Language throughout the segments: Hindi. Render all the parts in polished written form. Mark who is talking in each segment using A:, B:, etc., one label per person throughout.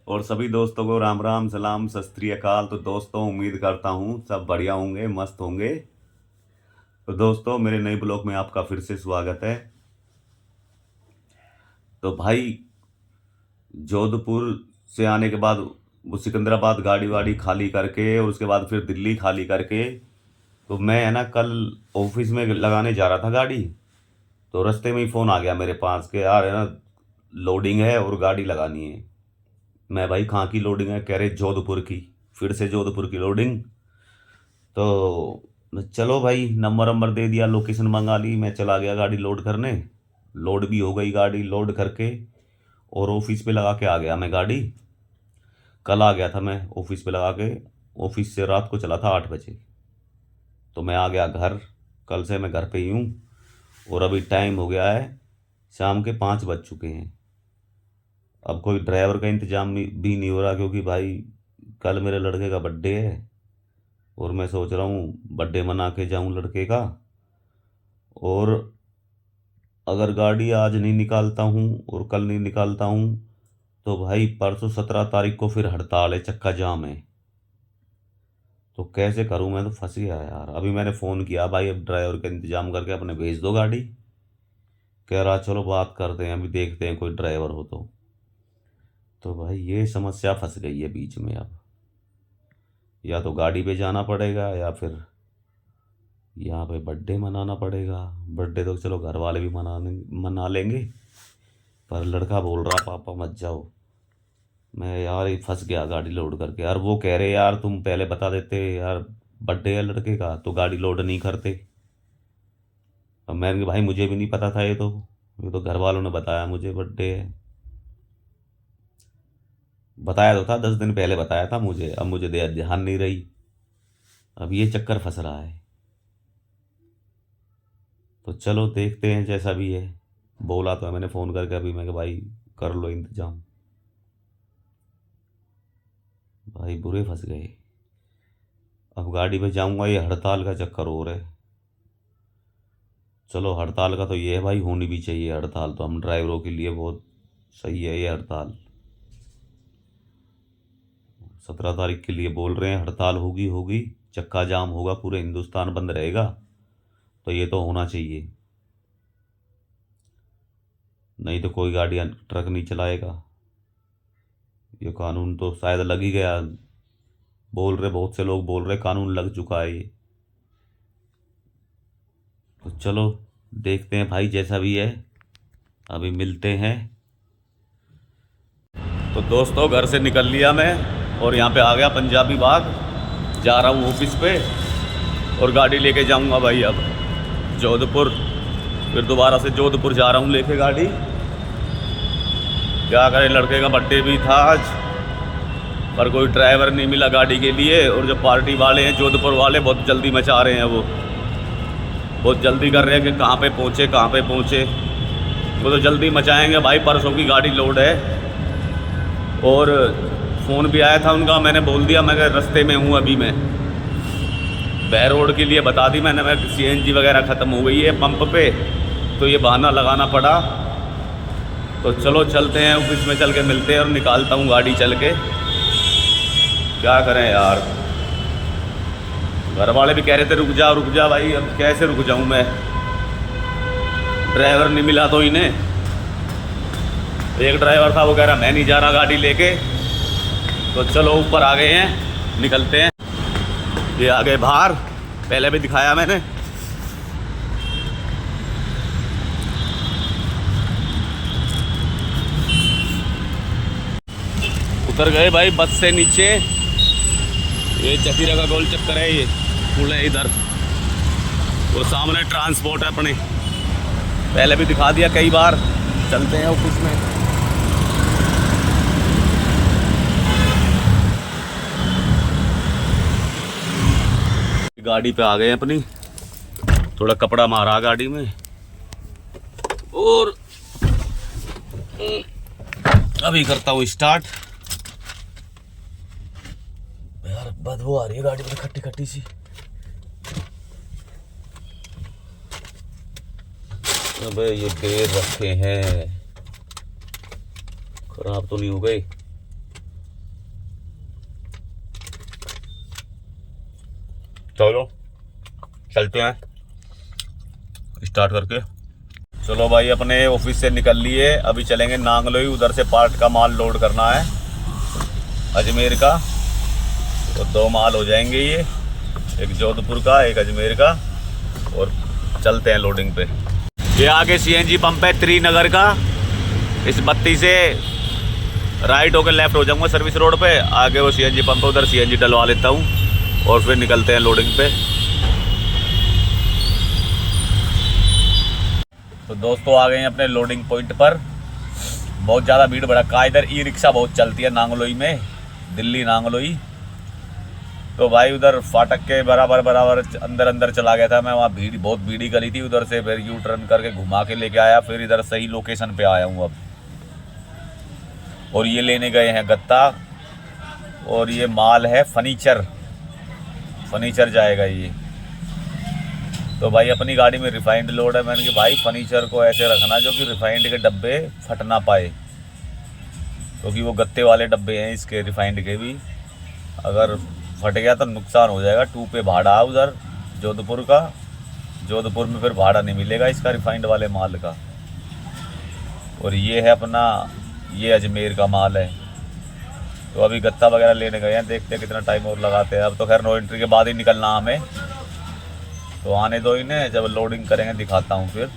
A: और सभी दोस्तों को राम राम सलाम सत श्री अकाल। तो दोस्तों, उम्मीद करता हूँ सब बढ़िया होंगे, मस्त होंगे। तो दोस्तों, मेरे नए ब्लॉग में आपका फिर से स्वागत है। तो भाई, जोधपुर से आने के बाद वो सिकंदराबाद गाड़ी वाड़ी खाली करके और उसके बाद फिर दिल्ली खाली करके, तो मैं है ना कल ऑफिस में लगाने जा रहा था गाड़ी। तो रास्ते में ही फ़ोन आ गया मेरे पास के यार है ना, लोडिंग है और गाड़ी लगानी है। मैं भाई, कहाँ की लोडिंग है? कह रहे जोधपुर की। फिर से जोधपुर की लोडिंग। तो चलो भाई, नंबर नंबर दे दिया, लोकेशन मंगा ली, मैं चला गया गाड़ी लोड करने। लोड भी हो गई गाड़ी, लोड करके और ऑफिस पे लगा के आ गया मैं गाड़ी। कल आ गया था मैं ऑफिस पे लगा के। ऑफिस से रात को चला था 8 बजे। तो मैं आ गया घर। कल से मैं घर पे ही हूँ। और अभी टाइम हो गया है, शाम के 5 बज चुके हैं। अब कोई ड्राइवर का इंतजाम भी नहीं हो रहा, क्योंकि भाई कल मेरे लड़के का बर्थडे है। और मैं सोच रहा हूँ बर्थडे मना के जाऊँ लड़के का। और अगर गाड़ी आज नहीं निकालता हूँ और कल नहीं निकालता हूँ, तो भाई परसों 17 तारीख को फिर हड़ताल है, चक्का जाम है। तो कैसे करूँ? मैं तो फंस गया यार। अभी मैंने फ़ोन किया भाई, अब ड्राइवर का इंतजाम करके अपने भेज दो गाड़ी। कह रहा चलो बात करते हैं, अभी देखते हैं कोई ड्राइवर हो तो भाई ये समस्या फंस गई है बीच में। अब या तो गाड़ी पे जाना पड़ेगा या फिर यहाँ पे बर्थडे मनाना पड़ेगा। बर्थडे तो चलो घर वाले भी मना लेंगे, पर लड़का बोल रहा पापा मत जाओ। मैं यार ये फंस गया गाड़ी लोड करके। यार वो कह रहे यार तुम पहले बता देते यार, बर्थडे है लड़के का तो गाड़ी लोड नहीं करते। अब मैंने कहा भाई मुझे भी नहीं पता था, ये तो घर वालों ने बताया मुझे बर्थडे है। बताया तो था, 10 दिन पहले बताया था मुझे, अब मुझे ध्यान नहीं रही। अब ये चक्कर फंस रहा है। तो चलो देखते हैं जैसा भी है। बोला तो है मैंने फ़ोन करके अभी, मैं कि भाई कर लो इंतजाम। भाई बुरे फंस गए। अब गाड़ी पे जाऊंगा, ये हड़ताल का चक्कर और है। चलो हड़ताल का तो ये है भाई, होनी भी चाहिए हड़ताल, तो हम ड्राइवरों के लिए बहुत सही है ये हड़ताल। 17 तारीख के लिए बोल रहे हैं हड़ताल होगी होगी, चक्का जाम होगा, पूरे हिंदुस्तान बंद रहेगा। तो ये तो होना चाहिए, नहीं तो कोई गाड़ी ट्रक नहीं चलाएगा। ये कानून तो शायद लग ही गया। बोल रहे, बहुत से लोग बोल रहे कानून लग चुका है ये। तो चलो देखते हैं भाई जैसा भी है, अभी मिलते हैं। तो दोस्तों, घर से निकल लिया मैं और यहाँ पे आ गया पंजाबी बाग। जा रहा हूँ ऑफिस पे और गाड़ी लेके जाऊँगा भाई अब जोधपुर। फिर दोबारा से जोधपुर जा रहा हूँ लेके गाड़ी। क्या करें, लड़के का बर्थडे भी था आज, पर कोई ड्राइवर नहीं मिला गाड़ी के लिए। और जो पार्टी वाले हैं जोधपुर वाले, बहुत जल्दी मचा रहे हैं, वो बहुत जल्दी कर रहे हैं कि कहाँ पे पहुँचे कहाँ पे पहुँचे। वो तो जल्दी मचाएंगे भाई, परसों की गाड़ी लोड है। और फ़ोन भी आया था उनका, मैंने बोल दिया मैं रास्ते में हूँ अभी। मैं बहर रोड के लिए बता दी मैंने, मैं सीएनजी वगैरह ख़त्म हो गई है पंप पे, तो ये बहाना लगाना पड़ा। तो चलो चलते हैं, ऑफिस में चल के मिलते हैं और निकालता हूँ गाड़ी चल के। क्या करें यार, घर वाले भी कह रहे थे रुक जा भाई, अब कैसे रुक जाऊँ मैं? ड्राइवर नहीं मिला तो इन्हें। एक ड्राइवर था, वो कह रहा मैं नहीं जा रहा गाड़ी लेके। तो चलो ऊपर आ गए हैं, निकलते हैं। ये आ गए बाहर, पहले भी दिखाया मैंने। उतर गए भाई बस से नीचे। ये चकीरा का गोल चक्कर है, ये पुल है इधर। वो सामने ट्रांसपोर्ट है अपने, पहले भी दिखा दिया कई बार। चलते हैं ऑफिस में। गाड़ी पे आ गए अपनी, थोड़ा कपड़ा मारा गाड़ी में और अभी करता हूँ स्टार्ट। यार बदबू आ रही है गाड़ी में, खट्टी खट्टी सी। अबे ये गेयर रखे हैं, खराब तो नहीं हो गए? चलो चलते हैं स्टार्ट करके। चलो भाई अपने ऑफिस से निकल लिए, अभी चलेंगे नांगलोई, उधर से पार्ट का माल लोड करना है अजमेर का। तो 2 माल हो जाएंगे ये, एक जोधपुर का एक अजमेर का, और चलते हैं लोडिंग पे। ये आगे सीएनजी पंप है त्रिनगर का, इस बत्ती से राइट होकर लेफ्ट हो जाऊंगा सर्विस रोड पे, आगे वो सीएनजी पंप है, उधर सीएनजी डलवा लेता हूँ और फिर निकलते हैं लोडिंग पे। तो दोस्तों आ गए हैं अपने लोडिंग पॉइंट पर। बहुत ज़्यादा भीड़ भड़का, इधर ई रिक्शा बहुत चलती है नांगलोई में, दिल्ली नांगलोई। तो भाई उधर फाटक के बराबर अंदर चला गया था मैं, वहाँ भीड़ बहुत भीड़ी करी थी, उधर से फिर यू टर्न करके घुमा के लेके आया, फिर इधर सही लोकेशन पे आया हूँ अब। और ये लेने गए हैं गत्ता, और ये माल है फर्नीचर जाएगा ये। तो भाई अपनी गाड़ी में रिफाइंड लोड है, मैंने कि भाई फर्नीचर को ऐसे रखना जो कि रिफाइंड के डब्बे फट ना पाए, क्योंकि वो गत्ते वाले डब्बे हैं इसके रिफाइंड के भी, अगर फट गया तो नुकसान हो जाएगा। 2 पे भाड़ा है उधर जोधपुर का, जोधपुर में फिर भाड़ा नहीं मिलेगा इसका रिफाइंड वाले माल का। और ये है अपना, ये अजमेर का माल है। तो अभी गत्ता वगैरह लेने गए हैं, देखते हैं कितना टाइम और लगाते हैं। अब तो खैर नो एंट्री के बाद ही निकलना हमें, तो आने दो इन्हें, जब लोडिंग करेंगे दिखाता हूँ फिर।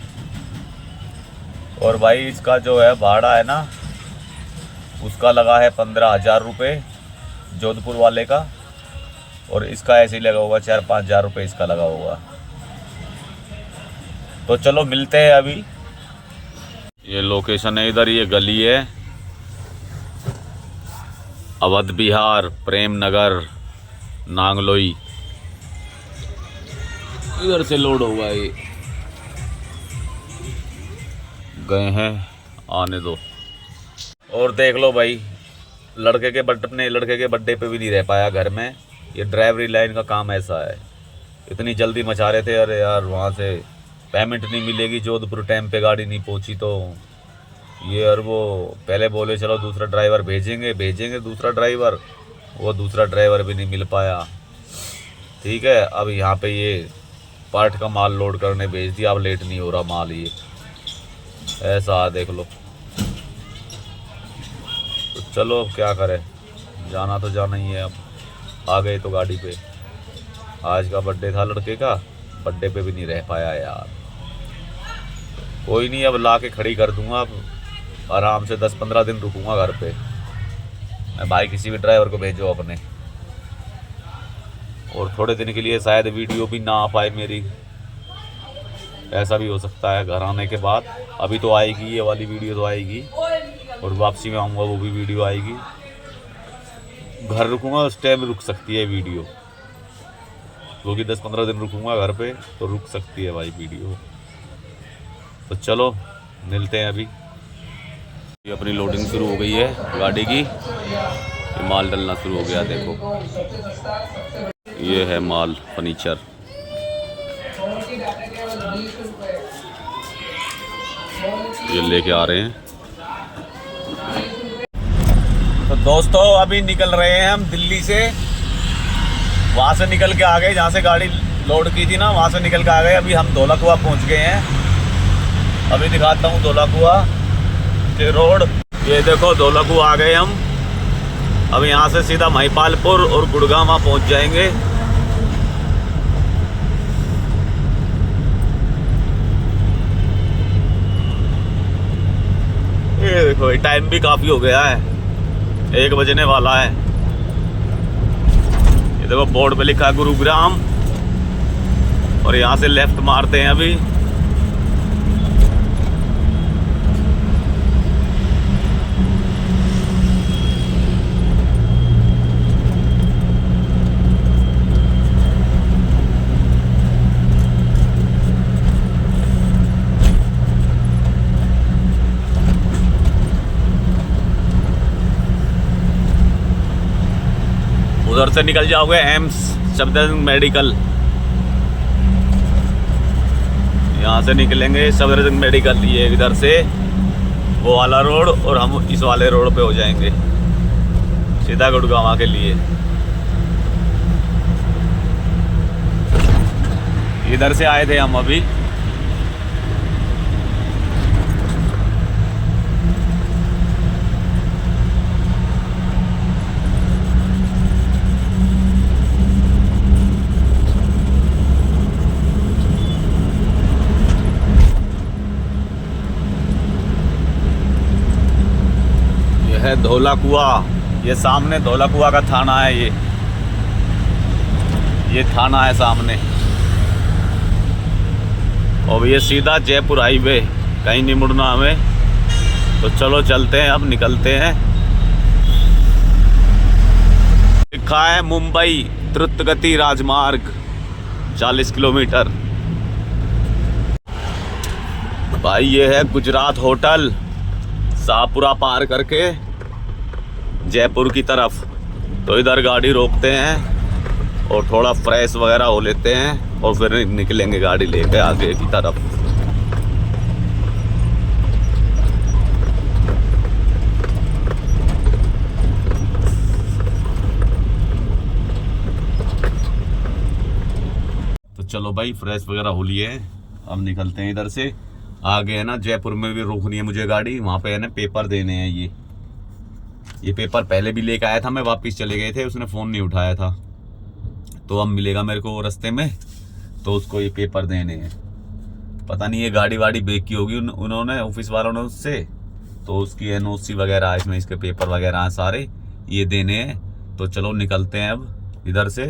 A: और भाई इसका जो है भाड़ा है ना, उसका लगा है 15,000 रुपये जोधपुर वाले का, और इसका ऐसे ही लगा होगा 4-5 हज़ार रुपये इसका लगा होगा। तो चलो मिलते हैं अभी। ये लोकेशन है इधर, ये गली है अवध बिहार प्रेम नगर नांगलोई, इधर से लोड होगा ये। गए हैं, आने दो। और देख लो भाई, लड़के के बर्थडे पे भी नहीं रह पाया घर में। ये ड्राइवरी लाइन का काम ऐसा है, इतनी जल्दी मचा रहे थे, अरे यार वहाँ से पेमेंट नहीं मिलेगी, जोधपुर टाइम पे गाड़ी नहीं पहुँची, तो ये और वो पहले बोले चलो दूसरा ड्राइवर भेजेंगे दूसरा ड्राइवर, वो दूसरा ड्राइवर भी नहीं मिल पाया। ठीक है, अब यहाँ पे ये पार्ट का माल लोड करने भेज दिया, अब लेट नहीं हो रहा माल, ये ऐसा देख लो। तो चलो क्या करें, जाना तो जाना ही है। अब आ गए तो गाड़ी पे, आज का बर्थडे था लड़के का, बर्थडे पे भी नहीं रह पाया यार। कोई नहीं, अब ला के खड़ी कर दूंगा, अब आराम से 10-15 दिन रुकूंगा घर पे मैं। भाई किसी भी ड्राइवर को भेजो अपने, और थोड़े दिन के लिए शायद वीडियो भी ना आ पाए मेरी, ऐसा भी हो सकता है घर आने के बाद। अभी तो आएगी ये वाली वीडियो तो आएगी, और वापसी में आऊँगा वो भी वीडियो आएगी। घर रुकूंगा उस टाइम रुक सकती है वीडियो, क्योंकि 10-15 दिन रुकूंगा घर पे, तो रुक सकती है भाई वीडियो। तो चलो मिलते हैं अभी। ये अपनी लोडिंग शुरू हो गई है गाड़ी की, ये माल डलना शुरू हो गया, देखो ये है माल फर्नीचर। ये लेके आ रहे हैं। तो दोस्तों अभी निकल रहे हैं हम दिल्ली से, वहाँ से निकल के आ गए जहाँ से गाड़ी लोड की थी ना, वहाँ से निकल के आ गए। अभी हम धौलाकुआं पहुँच गए हैं, अभी दिखाता हूँ धौलाकुआं के रोड। ये देखो धौलाकुआं आ गए हम, अब यहाँ से सीधा महिपालपुर और गुड़गांव पहुँच जाएंगे। ये देखो टाइम भी काफ़ी हो गया है, 1 बजने वाला है। ये देखो बोर्ड पे लिखा है गुरुग्राम, और यहाँ से लेफ्ट मारते हैं अभी। उधर से निकल जाओगे एम्स सफदरजंग मेडिकल, यहाँ से निकलेंगे सफदरजंग मेडिकल, ये इधर से वो वाला रोड, और हम इस वाले रोड पे हो जाएंगे सीधा गुड़गांव के लिए। इधर से आए थे हम अभी। यह है धौला कुआं। ये सामने धौला कुआं का थाना है। ये थाना है सामने। और ये सीधा जयपुर हाईवे, कहीं नहीं मुड़ना हमें। तो चलो चलते हैं, अब निकलते हैं। लिखा है मुंबई द्रुतगति राजमार्ग 40 किलोमीटर। भाई ये है गुजरात होटल, शाहपुरा पार करके जयपुर की तरफ। तो इधर गाड़ी रोकते हैं और थोड़ा फ्रेश वगैरह हो लेते हैं और फिर निकलेंगे गाड़ी लेके आगे की तरफ। तो चलो भाई, फ्रेश वगैरह हो लिए, अब निकलते हैं इधर से। आगे है ना जयपुर में भी रोकनी है मुझे गाड़ी, वहाँ पे है ना पेपर देने हैं। ये पेपर पहले भी लेके आया था मैं, वापस चले गए थे, उसने फ़ोन नहीं उठाया था। तो अब मिलेगा मेरे को रास्ते में, तो उसको ये पेपर देने हैं। पता नहीं ये गाड़ी वाड़ी बेच की होगी उन्होंने, ऑफिस वालों ने उससे। तो उसकी एनओसी वगैरह इसमें, इसके पेपर वगैरह हैं सारे, ये देने हैं। तो चलो निकलते हैं अब इधर से।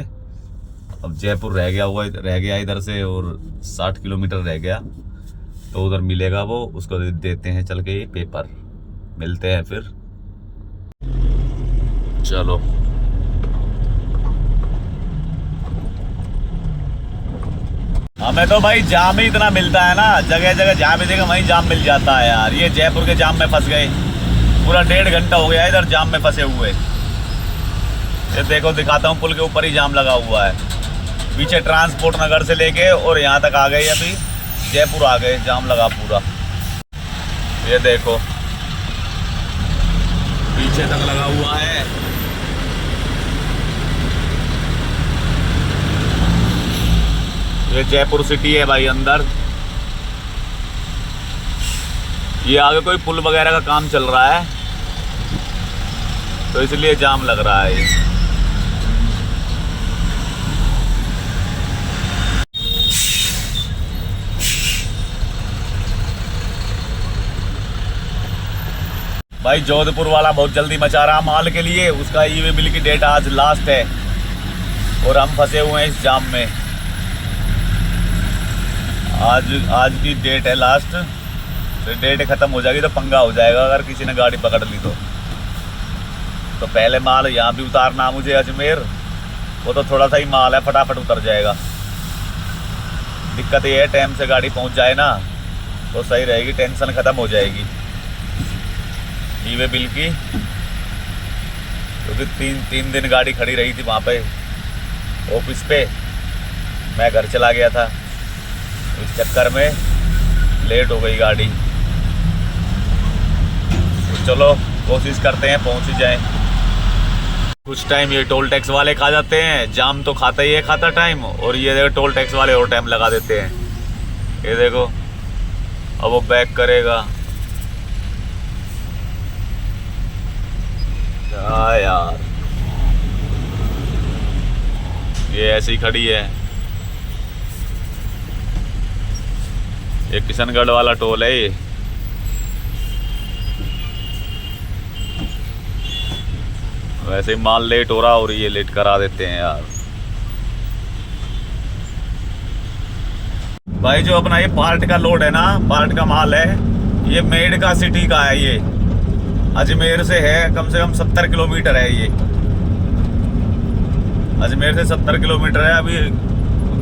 A: अब जयपुर रह गया इधर से, और 60 किलोमीटर रह गया। तो उधर मिलेगा वो, उसको देते हैं चल के ये पेपर। मिलते हैं फिर, चलो। हमें तो भाई जाम ही इतना मिलता है ना, जगह जगह जहाँ भी देखा वहीं जाम मिल जाता है यार। ये जयपुर के जाम में फंस गए, पूरा 1.5 घंटा हो गया इधर जाम में फंसे हुए। ये देखो, दिखाता हूँ, पुल के ऊपर ही जाम लगा हुआ है। पीछे ट्रांसपोर्ट नगर से लेके और यहाँ तक आ गए, अभी जयपुर आ गए, जाम लगा पूरा। ये देखो पीछे तक लगा हुआ है। ये जयपुर सिटी है भाई अंदर। ये आगे कोई पुल वगैरह का काम चल रहा है, तो इसलिए जाम लग रहा है ये। भाई जोधपुर वाला बहुत जल्दी मचा रहा माल के लिए, उसका ई-वे बिल की डेट आज लास्ट है और हम फंसे हुए हैं इस जाम में। आज की डेट है लास्ट, तो डेट ख़त्म हो जाएगी तो पंगा हो जाएगा अगर किसी ने गाड़ी पकड़ ली तो पहले माल यहाँ भी उतारना है मुझे अजमेर। वो तो थोड़ा सा ही माल है, फटाफट उतर जाएगा। दिक्कत ये है टाइम से गाड़ी पहुँच जाए ना तो सही रहेगी, टेंशन ख़त्म हो जाएगी ई-वे बिल की। क्योंकि तीन दिन गाड़ी खड़ी रही थी वहाँ पे ऑफिस पे, मैं घर चला गया था, इस चक्कर में लेट हो गई गाड़ी। तो चलो कोशिश करते हैं पहुँच ही जाएं। कुछ टाइम ये टोल टैक्स वाले खा जाते हैं, जाम तो खाता ही है, खाता टाइम। और ये देखो टोल टैक्स वाले और टाइम लगा देते हैं। ये देखो अब वो बैक करेगा। यार ये ऐसी खड़ी है। ये किशनगढ़ वाला टोल है ये। वैसे ही माल लेट हो रहा और ये लेट करा देते हैं यार। भाई जो अपना ये पार्ट का लोड है ना, पार्ट का माल है, ये मेड का सिटी का है। ये अजमेर से है, कम से कम 70 किलोमीटर है। ये अजमेर से 70 किलोमीटर है। अभी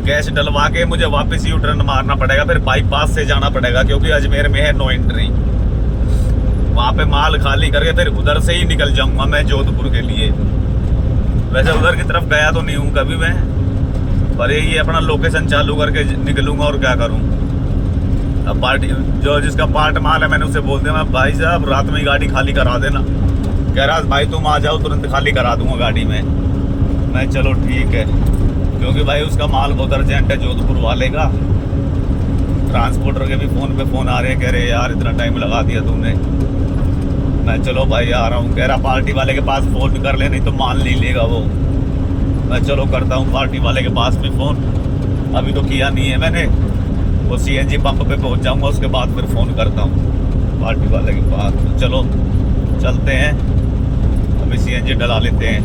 A: गैस डलवा के मुझे वापस यू टर्न मारना पड़ेगा, फिर बाईपास से जाना पड़ेगा क्योंकि अजमेर में है नो एंट्री। वहाँ पे माल खाली करके फिर उधर से ही निकल जाऊंगा मैं जोधपुर के लिए। वैसे उधर की तरफ गया तो नहीं हूँ कभी मैं, पर ये अपना लोकेशन चालू करके निकलूंगा और क्या करूँ। अब पार्टी जो जिसका पार्ट माल है मैंने उसे बोल दिया, मैं भाई साहब रात में ही गाड़ी खाली करा देना। कह रहा भाई तुम आ जाओ तुरंत खाली करा दूंगा गाड़ी में। मैं चलो ठीक है। क्योंकि भाई उसका माल बहुत अर्जेंट है जोधपुर वाले का। ट्रांसपोर्टर के भी फ़ोन पे फ़ोन आ रहे हैं, कह रहे यार इतना टाइम लगा दिया तुमने। मैं चलो भाई आ रहा हूँ। कह रहा पार्टी वाले के पास फ़ोन कर ले, नहीं तो माल नहीं लेगा वो। मैं चलो करता हूँ पार्टी वाले के पास भी फ़ोन। अभी तो किया नहीं है मैंने, वो CNG पंप पे पहुँच जाऊँगा, उसके बाद फिर फ़ोन करता हूँ पार्टी वाले के पास। तो चलो चलते हैं, अभी CNG डला लेते हैं।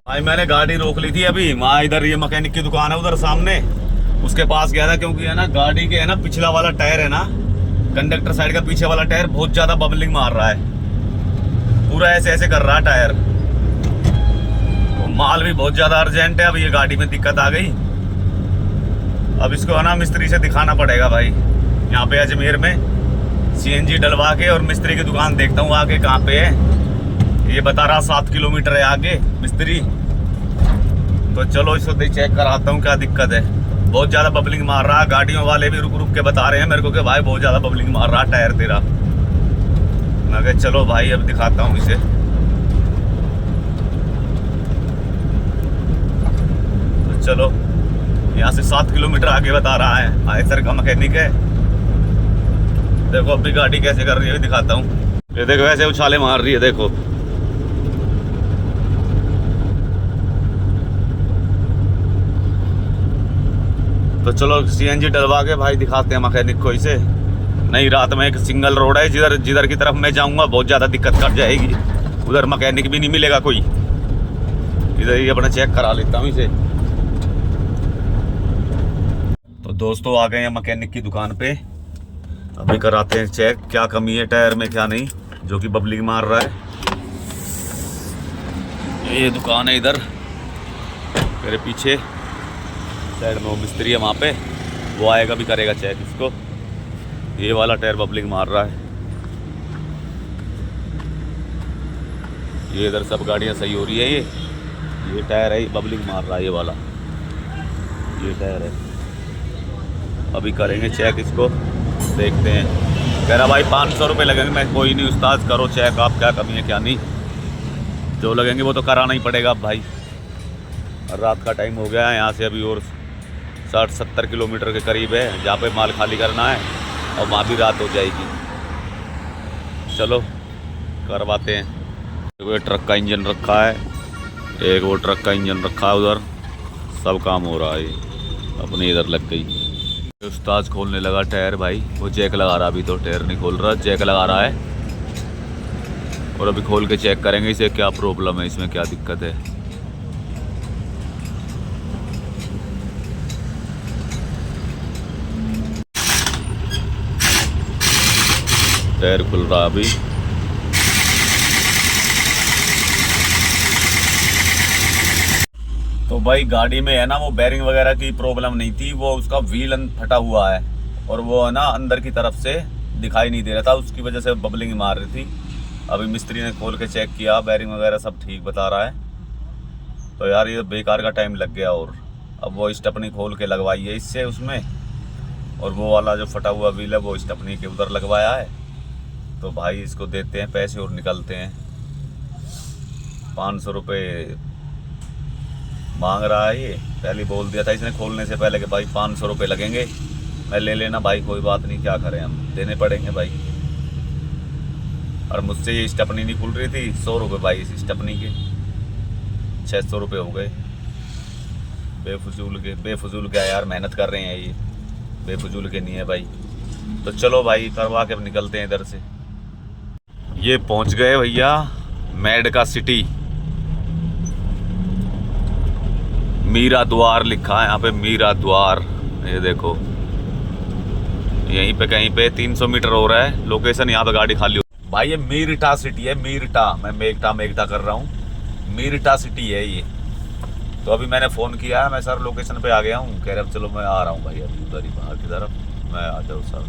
A: भाई मैंने गाड़ी रोक ली थी अभी वहाँ, इधर ये मैकेनिक की दुकान है उधर सामने, उसके पास गया था। क्योंकि है ना गाड़ी के है ना पिछला वाला टायर है ना, कंडक्टर साइड का पीछे वाला टायर बहुत ज्यादा बबलिंग मार रहा है, पूरा ऐसे ऐसे कर रहा है टायर। तो माल भी बहुत ज्यादा अर्जेंट है, अब ये गाड़ी में दिक्कत आ गई। अब इसको है ना मिस्त्री से दिखाना पड़ेगा भाई, यहाँ पे अजमेर में CNG डलवा के, और मिस्त्री की दुकान देखता हूँ आगे कहाँ पे है। ये बता रहा 7 किलोमीटर है आगे मिस्त्री। तो चलो इसको चेक कराता हूँ क्या दिक्कत है। बहुत ज़्यादा बबलिंग मार रहा है, गाड़ियों वाले भी रुक रुक के बता रहे हैं मेरे को कि भाई बहुत ज़्यादा बबलिंग मार रहा है टायर तेरा। मैं कहा चलो भाई अब दिखाता हूँ इसे। तो चलो यहाँ से 7 किलोमीटर आगे बता रहा है, आयसर का मैकेनिक है। देखो अब भी गाड़ी कैसे कर रही है दिखाता हूँ। ये देखो ऐसे उछाले मार रही है, देखो। तो चलो CNG डलवा के भाई दिखाते हैं मैकेनिक को इसे। नहीं रात में एक सिंगल रोड है, जिधर जिधर की तरफ मैं जाऊंगा बहुत ज़्यादा दिक्कत कर जाएगी, उधर मैकेनिक भी नहीं मिलेगा कोई। इधर ही अपना चेक करा लेता हूँ इसे। तो दोस्तों आ गए हैं मैकेनिक की दुकान पे, अभी कराते हैं चेक क्या कमी है टायर में क्या नहीं, जो कि बबलिंग मार रहा है। ये दुकान है इधर मेरे पीछे साइड में, वो मिस्त्री है वहाँ पे, वो आएगा भी करेगा चेक इसको। ये वाला टायर बबलिंग मार रहा है, ये इधर सब गाड़ियाँ सही हो रही है। ये टायर है बबलिंग मार रहा है, ये वाला ये टायर है। अभी करेंगे चेक इसको, देखते हैं। कह रहा भाई 500 रुपये लगेंगे। मैं कोई नहीं उस्ताद करो चेक आप, क्या कमी है क्या नहीं, जो लगेंगे वो तो कराना ही पड़ेगा अब भाई। रात का टाइम हो गया है, यहाँ से अभी और 60-70 किलोमीटर के करीब है जहाँ पे माल खाली करना है, और वहाँ भी रात हो जाएगी। चलो करवाते हैं। एक ट्रक का इंजन रखा है, एक वो ट्रक का इंजन रखा है उधर, सब काम हो रहा है। अपनी इधर लग गई। उस्ताद खोलने लगा टायर भाई, वो जैक लगा रहा, अभी तो टायर नहीं खोल रहा, जैक लगा रहा है। और अभी खोल के चेक करेंगे इसे क्या प्रॉब्लम है, इसमें क्या दिक्कत है। टायर खुल रहा अभी। तो भाई गाड़ी में है ना वो बेरिंग वगैरह की प्रॉब्लम नहीं थी, वो उसका व्हील फटा हुआ है, और वो है ना अंदर की तरफ से दिखाई नहीं दे रहा था, उसकी वजह से बबलिंग मार रही थी। अभी मिस्त्री ने खोल के चेक किया, बेरिंग वगैरह सब ठीक बता रहा है। तो यार ये बेकार का टाइम लग गया। और अब वो स्टेपनी खोल के लगवाई है इससे उसमें, और वो वाला जो फटा हुआ व्हील है वो स्टेपनी के उधर लगवाया है। तो भाई इसको देते हैं पैसे और निकलते हैं। 500 रुपये मांग रहा है ये, पहले बोल दिया था इसने खोलने से पहले कि भाई 500 रुपये लगेंगे। मैं ले लेना भाई, कोई बात नहीं, क्या करें हम, देने पड़ेंगे भाई। और मुझसे ये स्टेपनी नहीं खुल रही थी। 100 रुपये भाई इस स्टेपनी के, 600 रुपये हो गए बेफजूल क्या यार, मेहनत कर रहे हैं ये, बेफजूल के नहीं है भाई। तो चलो भाई करवा के अब निकलते हैं इधर से। ये पहुंच गए भैया मेडका सिटी, मीरा द्वार लिखा है यहाँ पे, मीरा द्वार। ये देखो यहीं पे कहीं पे 300 मीटर हो रहा है लोकेशन, यहाँ पे गाड़ी खाली हो भाई। ये मीरटा सिटी है, मीरटा, मैं मेघटा कर रहा हूँ, मीरटा सिटी है ये। तो अभी मैंने फ़ोन किया है, मैं सर लोकेशन पे आ गया हूँ। कह रहे चलो मैं आ रहा हूँ भाई, अभी उधर ही बाहर की तरफ, मैं आ जाऊँ सर।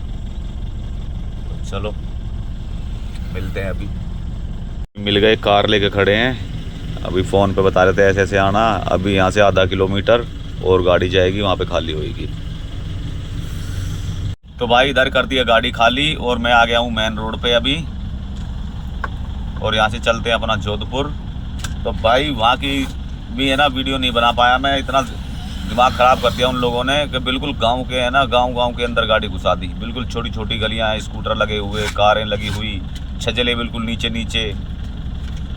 A: तो चलो मिलते हैं। अभी मिल गए, कार लेके खड़े हैं। अभी फ़ोन पे बता रहे थे ऐसे ऐसे आना, अभी यहाँ से आधा किलोमीटर और गाड़ी जाएगी, वहाँ पे खाली होएगी। तो भाई इधर कर दिया गाड़ी खाली, और मैं आ गया हूँ मेन रोड पे अभी, और यहाँ से चलते हैं अपना जोधपुर। तो भाई वहाँ की भी है ना वीडियो नहीं बना पाया मैं। इतना दिमाग ख़राब कर दिया उन लोगों ने कि बिल्कुल गांव के है ना, गांव के अंदर गाड़ी घुसा दी। बिल्कुल छोटी छोटी गलियां हैं, स्कूटर लगे हुए, कारें लगी हुई, छजले बिल्कुल नीचे नीचे।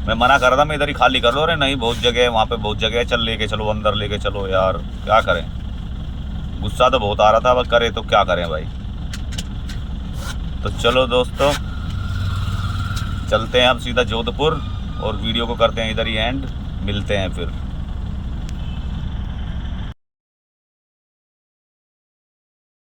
A: मैं मना कर रहा था मैं इधर ही खाली कर लो, अरे नहीं बहुत जगह है वहाँ पे, बहुत जगह है, चल लेके चलो अंदर, लेके चलो यार, क्या करें। गुस्सा तो बहुत आ रहा था, अब करे तो क्या करें भाई। तो चलो दोस्तों, चलते हैं अब सीधा जोधपुर और वीडियो को करते हैं इधर ही एंड। मिलते हैं फिर।